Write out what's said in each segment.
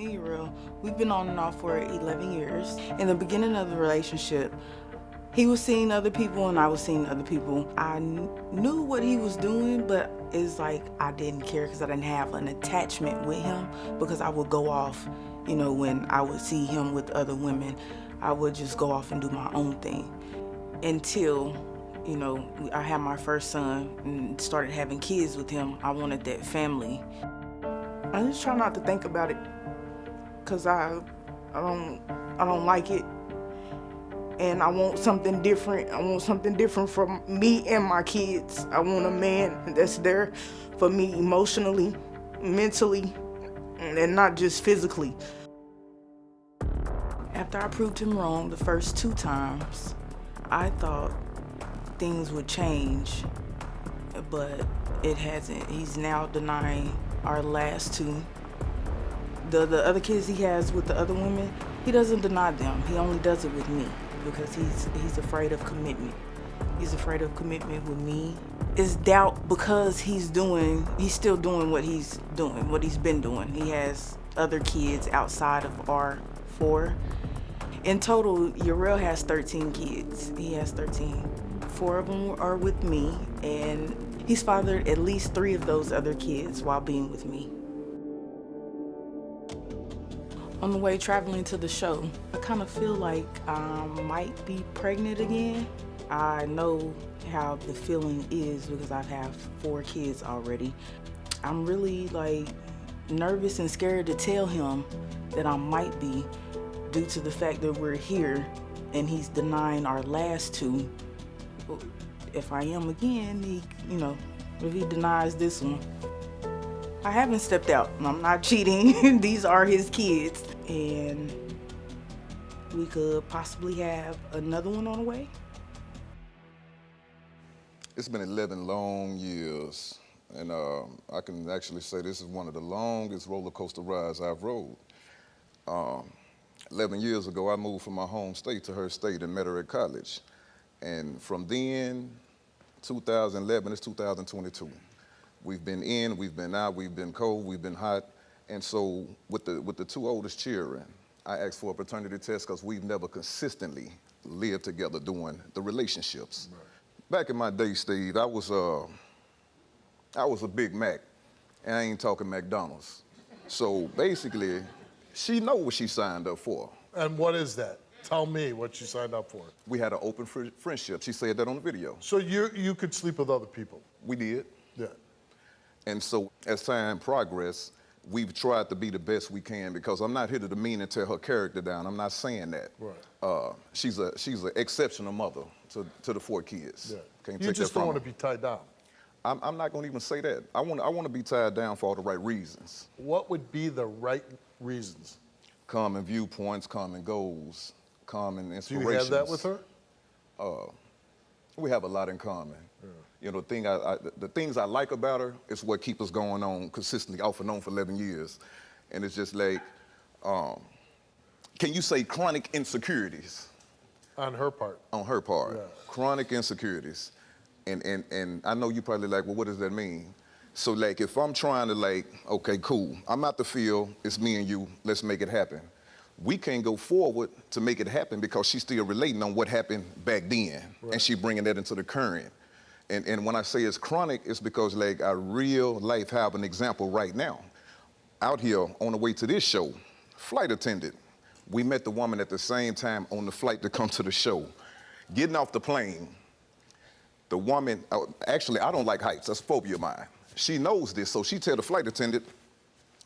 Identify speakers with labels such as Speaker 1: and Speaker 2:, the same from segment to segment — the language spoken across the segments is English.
Speaker 1: Me and Juriel, we've been on and off for 11 years. In the beginning of the relationship, he was seeing other people and I was seeing other people. I knew what he was doing, but it's like I didn't care because I didn't have an attachment with him, because I would go off, when I would see him with other women, I would just go off and do my own thing. Until, I had my first son and started having kids with him. I wanted that family. I just try not to think about it, because I don't like it. And I want something different. I want something different from me and my kids. I want a man that's there for me emotionally, mentally, and not just physically. After I proved him wrong the first 2 times, I thought things would change, but it hasn't. He's now denying our last 2. The other kids he has with the other women, he doesn't deny them. He only does it with me, because he's afraid of commitment. He's afraid of commitment with me. It's doubt because he's still doing what he's doing, what he's been doing. He has other kids outside of our 4. In total, Juriel has 13 kids. He has 13. 4 of them are with me, and he's fathered at least 3 of those other kids while being with me. On the way traveling to the show, I kind of feel like I might be pregnant again. I know how the feeling is because I have 4 kids already. I'm really nervous and scared to tell him that I might be, due to the fact that we're here and he's denying our last 2. If I am again, if he denies this one, I haven't stepped out. I'm not cheating. These are his kids. And we could possibly have another one on the way.
Speaker 2: It's been 11 long years. And I can actually say this is one of the longest roller coaster rides I've rode. 11 years ago, I moved from my home state to her state and met her at college. And from then, 2011, it's 2022. We've been in, we've been out, we've been cold, we've been hot. And so with the 2 oldest children, I asked for a paternity test because we've never consistently lived together doing the relationships. Right. Back in my day, Steve, I was a Big Mac, and I ain't talking McDonald's. So basically, she know what she signed up for.
Speaker 3: And what is that? Tell me what you signed up for.
Speaker 2: We had an open friendship. She said that on the video.
Speaker 3: So you could sleep with other people?
Speaker 2: We did.
Speaker 3: Yeah. And
Speaker 2: so as time progressed, we've tried to be the best we can, because I'm not here to demean and tear her character down. I'm not saying that.
Speaker 3: Right.
Speaker 2: She's an exceptional mother to the 4 kids.
Speaker 3: Yeah.
Speaker 2: Can't
Speaker 3: you
Speaker 2: take
Speaker 3: just
Speaker 2: that from
Speaker 3: don't want
Speaker 2: her.
Speaker 3: to be tied down.
Speaker 2: I'm not going to even say that. I want to be tied down for all the right reasons.
Speaker 3: What would be the right reasons?
Speaker 2: Common viewpoints, common goals, common inspirations.
Speaker 3: Do you have that with her?
Speaker 2: We have a lot in common. Yeah. The things I like about her is what keep us going on consistently, off and on for 11 years. And it's just like, can you say chronic insecurities?
Speaker 3: On her part.
Speaker 2: On her part.
Speaker 3: Yeah.
Speaker 2: Chronic insecurities. And I know you probably like, well, what does that mean? So if I'm trying to okay, cool, I'm out the field, it's me and you, let's make it happen. We can't go forward to make it happen because she's still relating on what happened back then. Right. And she bringing that into the current. And when I say it's chronic, it's because I real life have an example right now. Out here on the way to this show, flight attendant. We met the woman at the same time on the flight to come to the show. Getting off the plane, the woman, actually I don't like heights, that's a phobia of mine. She knows this, so she tell the flight attendant,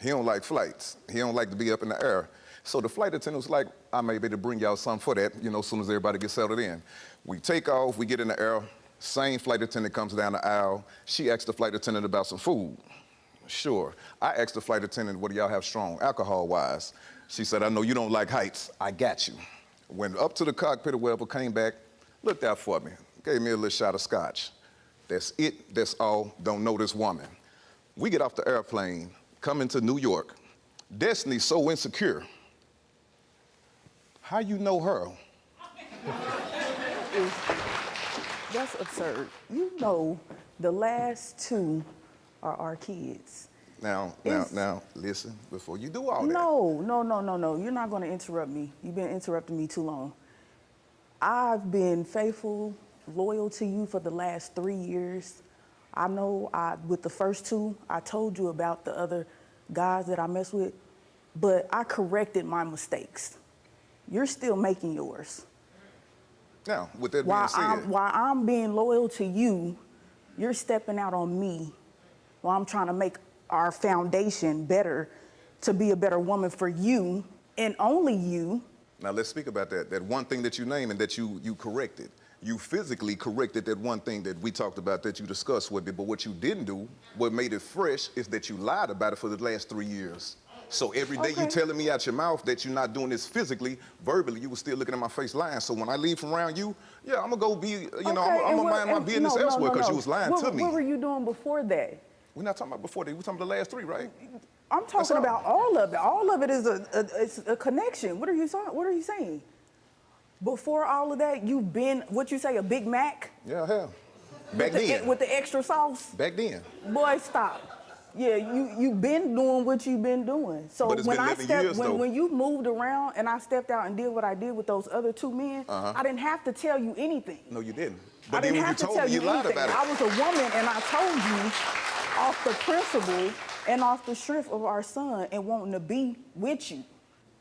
Speaker 2: he don't like flights. He don't like to be up in the air. So the flight attendant was like, I may be able to bring y'all something for that, as soon as everybody gets settled in. We take off, we get in the air, same flight attendant comes down the aisle. She asked the flight attendant about some food. Sure. I asked the flight attendant, what do y'all have strong, alcohol-wise? She said, I know you don't like heights. I got you. Went up to the cockpit or whatever, came back, looked out for me, gave me a little shot of scotch. That's it, that's all, don't know this woman. We get off the airplane, come into New York. Destiny's so insecure. How you know her?
Speaker 1: That's absurd. The last 2 are our kids.
Speaker 2: Now, listen, before you do all that.
Speaker 1: No. You're not going to interrupt me. You've been interrupting me too long. I've been faithful, loyal to you for the last 3 years. I know with the first 2, I told you about the other guys that I mess with, but I corrected my mistakes. You're still making yours.
Speaker 2: Now, with that being said.
Speaker 1: While I'm being loyal to you, you're stepping out on me while I'm trying to make our foundation better to be a better woman for you and only you.
Speaker 2: Now let's speak about that. That one thing that you named and that you corrected. You physically corrected that one thing that we talked about that you discussed with it, but what you didn't do, what made it fresh, is that you lied about it for the last 3 years. So every day you telling me out your mouth that you're not doing this physically, verbally, you were still looking at my face lying. So when I leave from around you, yeah, I'm gonna go be, I'm gonna mind my business elsewhere because you was lying to me.
Speaker 1: What were you doing before that?
Speaker 2: We're not talking about before that, we're talking about the last 3, right?
Speaker 1: I'm talking about all of it. All of it is a connection. What are you saying? Before all of that, you've been, what you say, a Big Mac?
Speaker 2: Yeah, I have. Back then.
Speaker 1: With the extra sauce?
Speaker 2: Back then.
Speaker 1: Boy, stop. Yeah, you've been doing what you've been doing. So when you moved around and I stepped out and did what I did with those other 2 men, I didn't have to tell you anything.
Speaker 2: No, you didn't.
Speaker 1: But I didn't have to tell you anything. I was a woman and I told you off the principle and off the strength of our son and wanting to be with you.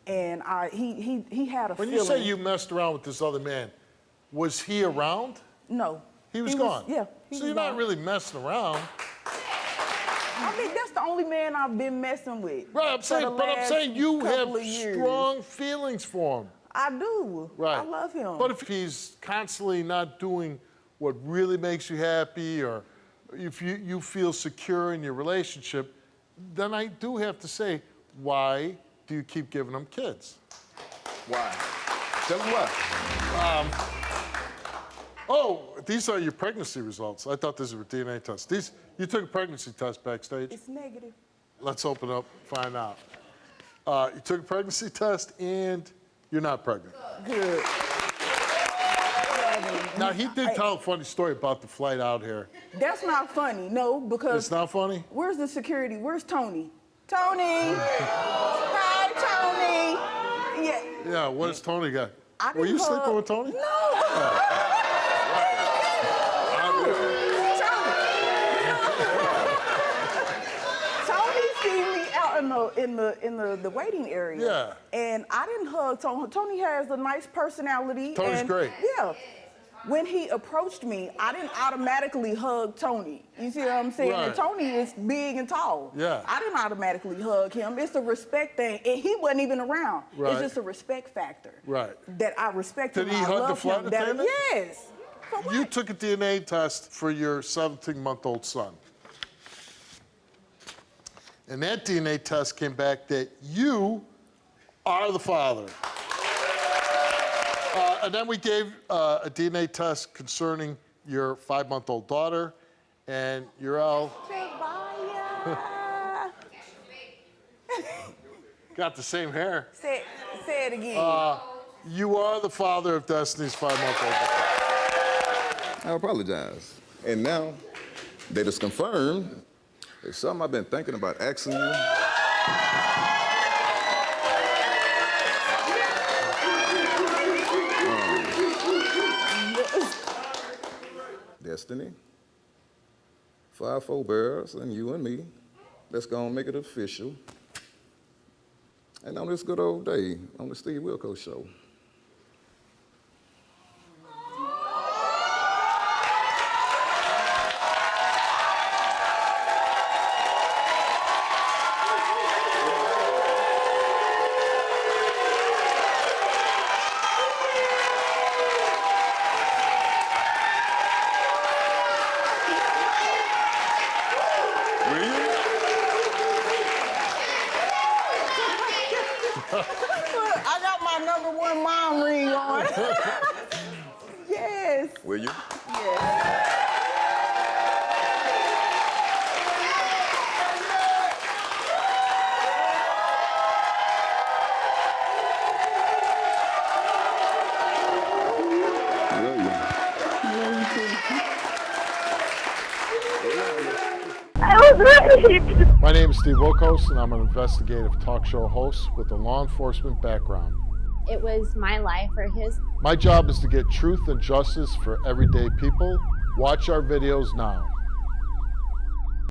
Speaker 1: And he had a feeling.
Speaker 3: When you say you messed around with this other man, was he around?
Speaker 1: No.
Speaker 3: He was gone?
Speaker 1: Yeah.
Speaker 3: So you're not really messing around.
Speaker 1: I mean, that's the only man I've been messing with.
Speaker 3: Right, I'm saying you have strong feelings for him.
Speaker 1: I do.
Speaker 3: Right.
Speaker 1: I love him.
Speaker 3: But if he's constantly not doing what really makes you happy, or if you feel secure in your relationship, then I do have to say, why do you keep giving them kids?
Speaker 2: Why? Tell them why.
Speaker 3: Oh, these are your pregnancy results. I thought these were DNA tests. You took a pregnancy test backstage?
Speaker 1: It's negative.
Speaker 3: Let's open up, find out. You took a pregnancy test and you're not pregnant.
Speaker 1: Good.
Speaker 3: Now, he did tell a funny story about the flight out here.
Speaker 1: That's not funny, no, because...
Speaker 3: It's not funny?
Speaker 1: Where's the security? Where's Tony? Tony! Hi, Tony!
Speaker 3: Yeah, what does Tony got?
Speaker 1: Were
Speaker 3: you sleeping with Tony?
Speaker 1: No! Tony seen me out in the waiting area.
Speaker 3: Yeah.
Speaker 1: And I didn't hug Tony. Tony has a nice personality.
Speaker 3: Tony's great.
Speaker 1: Yeah. When he approached me, I didn't automatically hug Tony. You see what I'm saying?
Speaker 3: Right.
Speaker 1: And Tony is big and tall.
Speaker 3: Yeah.
Speaker 1: I didn't automatically hug him. It's a respect thing. And he wasn't even around.
Speaker 3: Right.
Speaker 1: It's just a respect factor.
Speaker 3: Right.
Speaker 1: That I respect him.
Speaker 3: Did he hug the flight attendant?
Speaker 1: Yes. For what?
Speaker 3: You took a DNA test for your 17-month-old son. And that DNA test came back that you are the father. And then we gave a DNA test concerning your 5-month-old daughter, and Juriel got the same hair.
Speaker 1: Say it again.
Speaker 3: You are the father of Destiny's 5-month-old daughter.
Speaker 2: I apologize. And now that it's confirmed, it's something I've been thinking about asking you. Destiny, 5 forebears, and you and me. Let's go and make it official. And on this good old day, on the Steve Wilkos Show.
Speaker 1: I got my #1 mom ring on. Yes.
Speaker 2: Will you?
Speaker 1: Yes.
Speaker 4: I was ready.
Speaker 3: My name is Steve Wilkos, and I'm an investigative talk show host with a law enforcement background.
Speaker 4: It was my life or his.
Speaker 3: My job is to get truth and justice for everyday people. Watch our videos now.